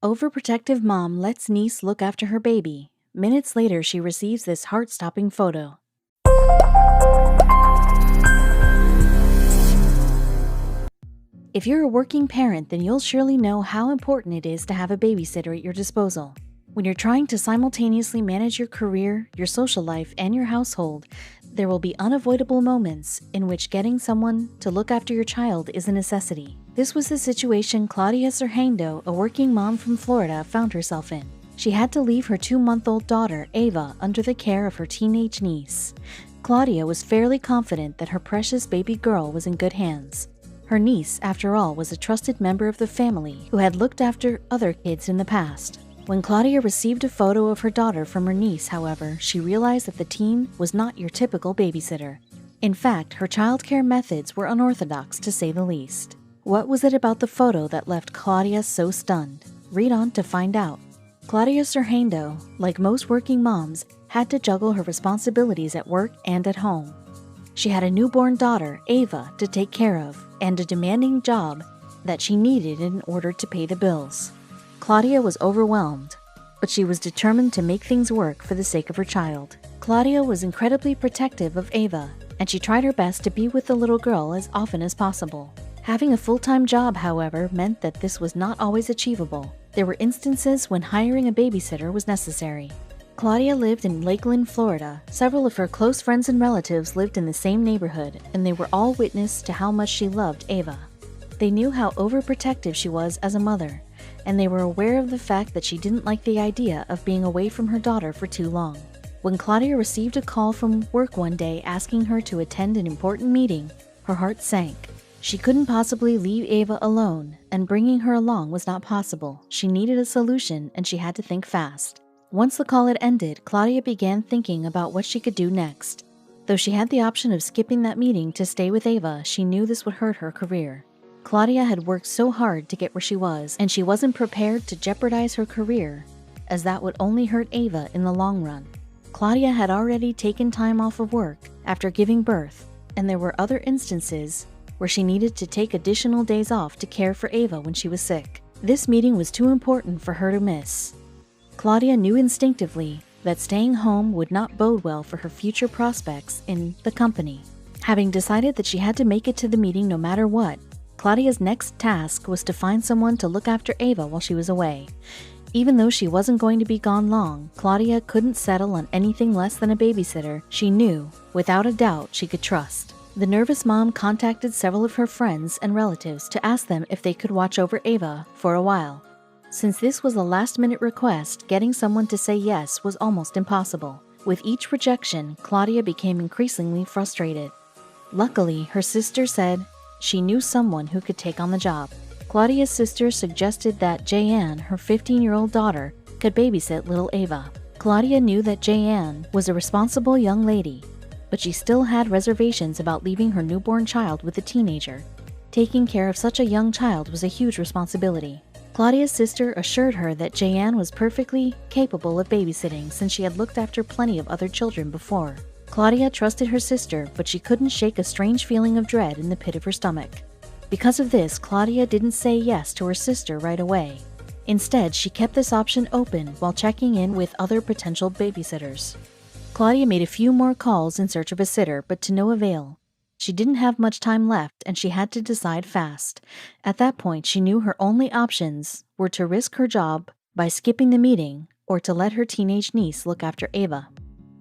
Overprotective mom lets niece look after her baby. Minutes later, she receives this heart-stopping photo. If you're a working parent, then you'll surely know how important it is to have a babysitter at your disposal. When you're trying to simultaneously manage your career, your social life, and your household, there will be unavoidable moments in which getting someone to look after your child is a necessity. This was the situation Claudia Serhando, a working mom from Florida, found herself in. She had to leave her 2-month-old daughter, Ava, under the care of her teenage niece. Claudia was fairly confident that her precious baby girl was in good hands. Her niece, after all, was a trusted member of the family who had looked after other kids in the past. When Claudia received a photo of her daughter from her niece, however, she realized that the teen was not your typical babysitter. In fact, her childcare methods were unorthodox, to say the least. What was it about the photo that left Claudia so stunned? Read on to find out. Claudia Serhando, like most working moms, had to juggle her responsibilities at work and at home. She had a newborn daughter, Ava, to take care of, and a demanding job that she needed in order to pay the bills. Claudia was overwhelmed, but she was determined to make things work for the sake of her child. Claudia was incredibly protective of Ava, and she tried her best to be with the little girl as often as possible. Having a full-time job, however, meant that this was not always achievable. There were instances when hiring a babysitter was necessary. Claudia lived in Lakeland, Florida. Several of her close friends and relatives lived in the same neighborhood, and they were all witness to how much she loved Ava. They knew how overprotective she was as a mother, and they were aware of the fact that she didn't like the idea of being away from her daughter for too long. When Claudia received a call from work one day asking her to attend an important meeting, her heart sank. She couldn't possibly leave Ava alone, and bringing her along was not possible. She needed a solution, and she had to think fast. Once the call had ended, Claudia began thinking about what she could do next. Though she had the option of skipping that meeting to stay with Ava, she knew this would hurt her career. Claudia had worked so hard to get where she was, and she wasn't prepared to jeopardize her career, as that would only hurt Ava in the long run. Claudia had already taken time off of work after giving birth, and there were other instances where she needed to take additional days off to care for Ava when she was sick. This meeting was too important for her to miss. Claudia knew instinctively that staying home would not bode well for her future prospects in the company. Having decided that she had to make it to the meeting no matter what, Claudia's next task was to find someone to look after Ava while she was away. Even though she wasn't going to be gone long, Claudia couldn't settle on anything less than a babysitter she knew, without a doubt, she could trust. The nervous mom contacted several of her friends and relatives to ask them if they could watch over Ava for a while. Since this was a last-minute request, getting someone to say yes was almost impossible. With each rejection, Claudia became increasingly frustrated. Luckily, her sister said she knew someone who could take on the job. Claudia's sister suggested that Jayanne, her 15-year-old daughter, could babysit little Ava. Claudia knew that Jayanne was a responsible young lady, but she still had reservations about leaving her newborn child with a teenager. Taking care of such a young child was a huge responsibility. Claudia's sister assured her that Jayanne was perfectly capable of babysitting since she had looked after plenty of other children before. Claudia trusted her sister, but she couldn't shake a strange feeling of dread in the pit of her stomach. Because of this, Claudia didn't say yes to her sister right away. Instead, she kept this option open while checking in with other potential babysitters. Claudia made a few more calls in search of a sitter, but to no avail. She didn't have much time left, and she had to decide fast. At that point, she knew her only options were to risk her job by skipping the meeting or to let her teenage niece look after Ava.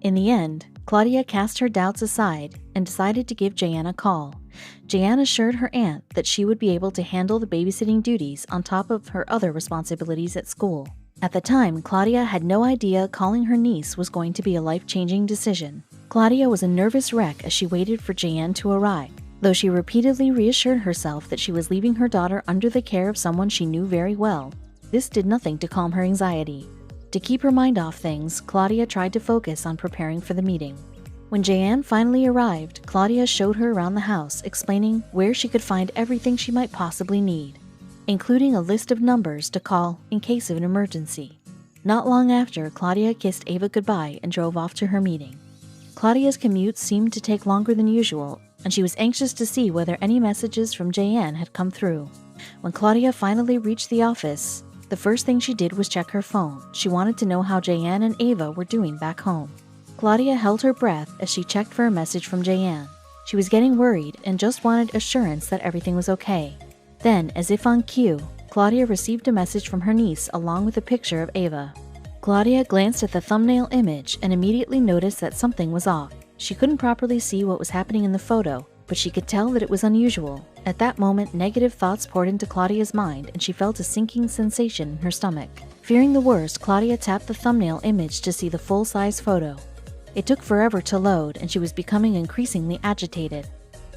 In the end, Claudia cast her doubts aside and decided to give Jayanne a call. Jayanne assured her aunt that she would be able to handle the babysitting duties on top of her other responsibilities at school. At the time, Claudia had no idea calling her niece was going to be a life-changing decision. Claudia was a nervous wreck as she waited for Jayanne to arrive. Though she repeatedly reassured herself that she was leaving her daughter under the care of someone she knew very well, this did nothing to calm her anxiety. To keep her mind off things, Claudia tried to focus on preparing for the meeting. When Jayanne finally arrived, Claudia showed her around the house, explaining where she could find everything she might possibly need, including a list of numbers to call in case of an emergency. Not long after, Claudia kissed Ava goodbye and drove off to her meeting. Claudia's commute seemed to take longer than usual, and she was anxious to see whether any messages from Jayanne had come through. When Claudia finally reached the office, The first thing she did was check her phone. She wanted to know how Jayan and Ava were doing back home. Claudia held her breath as she checked for a message from Jayan. She was getting worried and just wanted assurance that everything was okay. Then, as if on cue, Claudia received a message from her niece along with a picture of Ava. Claudia glanced at the thumbnail image and immediately noticed that something was off. She couldn't properly see what was happening in the photo, but she could tell that it was unusual. At that moment, negative thoughts poured into Claudia's mind and she felt a sinking sensation in her stomach. Fearing the worst, Claudia tapped the thumbnail image to see the full-size photo. It took forever to load and she was becoming increasingly agitated.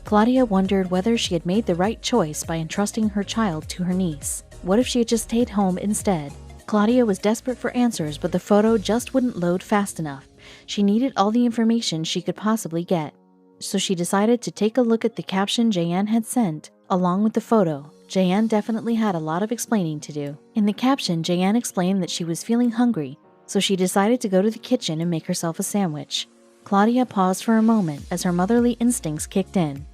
Claudia wondered whether she had made the right choice by entrusting her child to her niece. What if she had just stayed home instead? Claudia was desperate for answers, but the photo just wouldn't load fast enough. She needed all the information she could possibly get. So she decided to take a look at the caption Jayan had sent, along with the photo. Jayan definitely had a lot of explaining to do. In the caption, Jayan explained that she was feeling hungry, so she decided to go to the kitchen and make herself a sandwich. Claudia paused for a moment as her motherly instincts kicked in.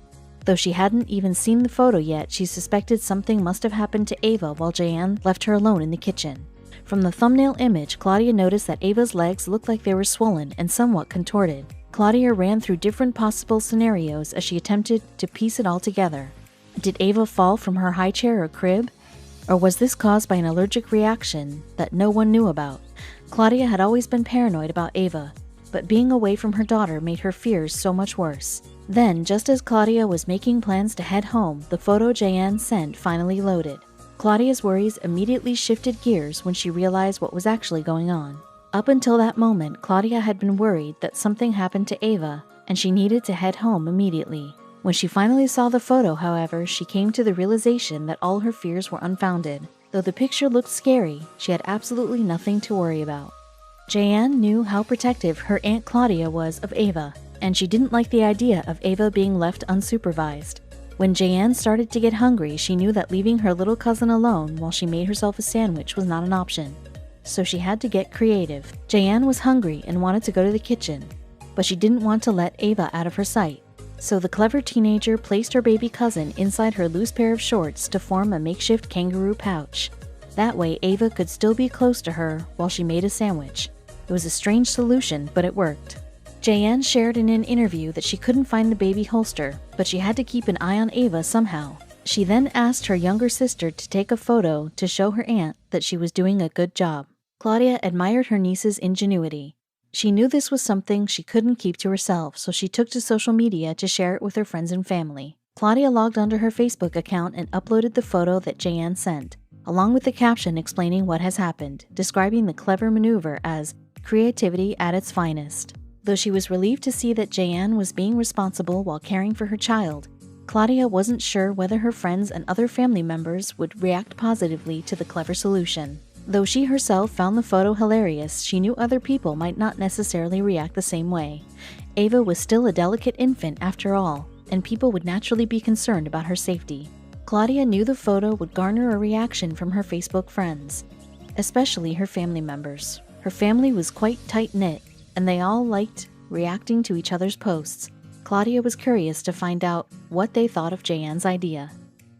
Though she hadn't even seen the photo yet, she suspected something must have happened to Ava while Jayan left her alone in the kitchen. From the thumbnail image, Claudia noticed that Ava's legs looked like they were swollen and somewhat contorted. Claudia ran through different possible scenarios as she attempted to piece it all together. Did Ava fall from her high chair or crib? Or was this caused by an allergic reaction that no one knew about? Claudia had always been paranoid about Ava, but being away from her daughter made her fears so much worse. Then, just as Claudia was making plans to head home, the photo Jayan sent finally loaded. Claudia's worries immediately shifted gears when she realized what was actually going on. Up until that moment, Claudia had been worried that something happened to Ava, and she needed to head home immediately. When she finally saw the photo, however, she came to the realization that all her fears were unfounded. Though the picture looked scary, she had absolutely nothing to worry about. Jayan knew how protective her Aunt Claudia was of Ava, and she didn't like the idea of Ava being left unsupervised. When Jayan started to get hungry, she knew that leaving her little cousin alone while she made herself a sandwich was not an option. So she had to get creative. Jayan was hungry and wanted to go to the kitchen, but she didn't want to let Ava out of her sight. So the clever teenager placed her baby cousin inside her loose pair of shorts to form a makeshift kangaroo pouch. That way Ava could still be close to her while she made a sandwich. It was a strange solution, but it worked. Jayan shared in an interview that she couldn't find the baby holster, but she had to keep an eye on Ava somehow. She then asked her younger sister to take a photo to show her aunt that she was doing a good job. Claudia admired her niece's ingenuity. She knew this was something she couldn't keep to herself, so she took to social media to share it with her friends and family. Claudia logged onto her Facebook account and uploaded the photo that Jayan sent, along with the caption explaining what has happened, describing the clever maneuver as creativity at its finest. Though she was relieved to see that Jayan was being responsible while caring for her child, Claudia wasn't sure whether her friends and other family members would react positively to the clever solution. Though she herself found the photo hilarious, she knew other people might not necessarily react the same way. Ava was still a delicate infant after all, and people would naturally be concerned about her safety. Claudia knew the photo would garner a reaction from her Facebook friends, especially her family members. Her family was quite tight-knit, and they all liked reacting to each other's posts. Claudia was curious to find out what they thought of Jayan's idea.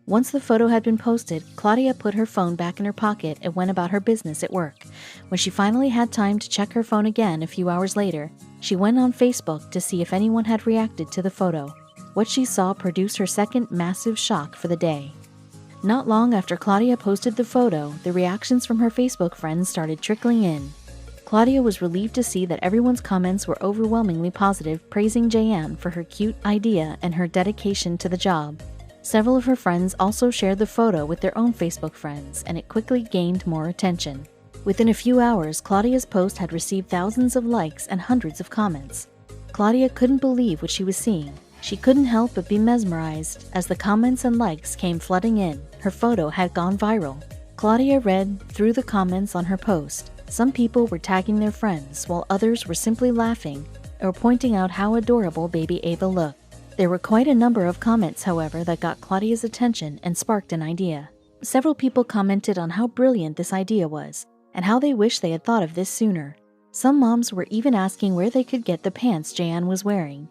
Once the photo had been posted, Claudia put her phone back in her pocket and went about her business at work. When she finally had time to check her phone again a few hours later, she went on Facebook to see if anyone had reacted to the photo. What she saw produced her second massive shock for the day. Not long after Claudia posted the photo, the reactions from her Facebook friends started trickling in. Claudia was relieved to see that everyone's comments were overwhelmingly positive, praising Jayan for her cute idea and her dedication to the job. Several of her friends also shared the photo with their own Facebook friends, and it quickly gained more attention. Within a few hours, Claudia's post had received thousands of likes and hundreds of comments. Claudia couldn't believe what she was seeing. She couldn't help but be mesmerized as the comments and likes came flooding in. Her photo had gone viral. Claudia read through the comments on her post. Some people were tagging their friends, while others were simply laughing or pointing out how adorable baby Ava looked. There were quite a number of comments, however, that got Claudia's attention and sparked an idea. Several people commented on how brilliant this idea was, and how they wished they had thought of this sooner. Some moms were even asking where they could get the pants Jayan was wearing,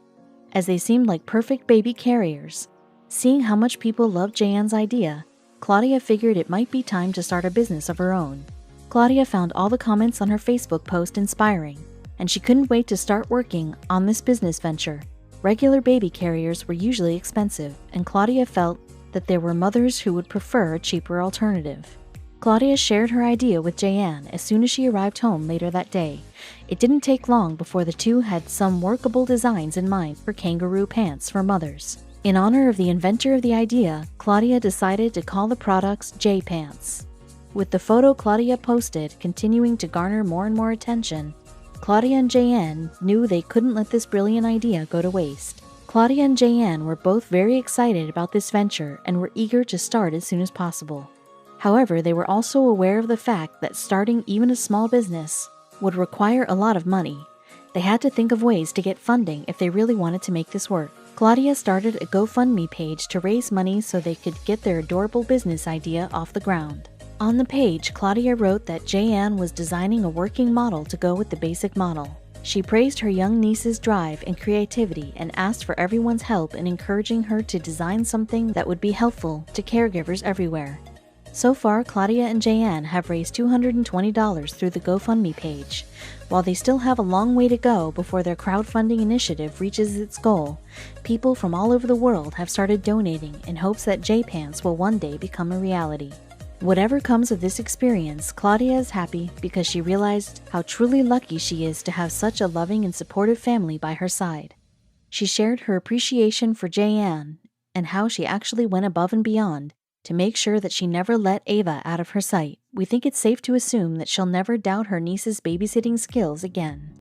as they seemed like perfect baby carriers. Seeing how much people loved Jayan's idea, Claudia figured it might be time to start a business of her own. Claudia found all the comments on her Facebook post inspiring, and she couldn't wait to start working on this business venture. Regular baby carriers were usually expensive, and Claudia felt that there were mothers who would prefer a cheaper alternative. Claudia shared her idea with Jayanne as soon as she arrived home later that day. It didn't take long before the two had some workable designs in mind for kangaroo pants for mothers. In honor of the inventor of the idea, Claudia decided to call the products J Pants. With the photo Claudia posted continuing to garner more and more attention, Claudia and Jayanne knew they couldn't let this brilliant idea go to waste. Claudia and Jayanne were both very excited about this venture and were eager to start as soon as possible. However, they were also aware of the fact that starting even a small business would require a lot of money. They had to think of ways to get funding if they really wanted to make this work. Claudia started a GoFundMe page to raise money so they could get their adorable business idea off the ground. On the page, Claudia wrote that Jayanne was designing a working model to go with the basic model. She praised her young niece's drive and creativity and asked for everyone's help in encouraging her to design something that would be helpful to caregivers everywhere. So far, Claudia and Jayanne have raised $220 through the GoFundMe page. While they still have a long way to go before their crowdfunding initiative reaches its goal, people from all over the world have started donating in hopes that J-Pants will one day become a reality. Whatever comes of this experience, Claudia is happy because she realized how truly lucky she is to have such a loving and supportive family by her side. She shared her appreciation for Jayanne and how she actually went above and beyond to make sure that she never let Ava out of her sight. We think it's safe to assume that she'll never doubt her niece's babysitting skills again.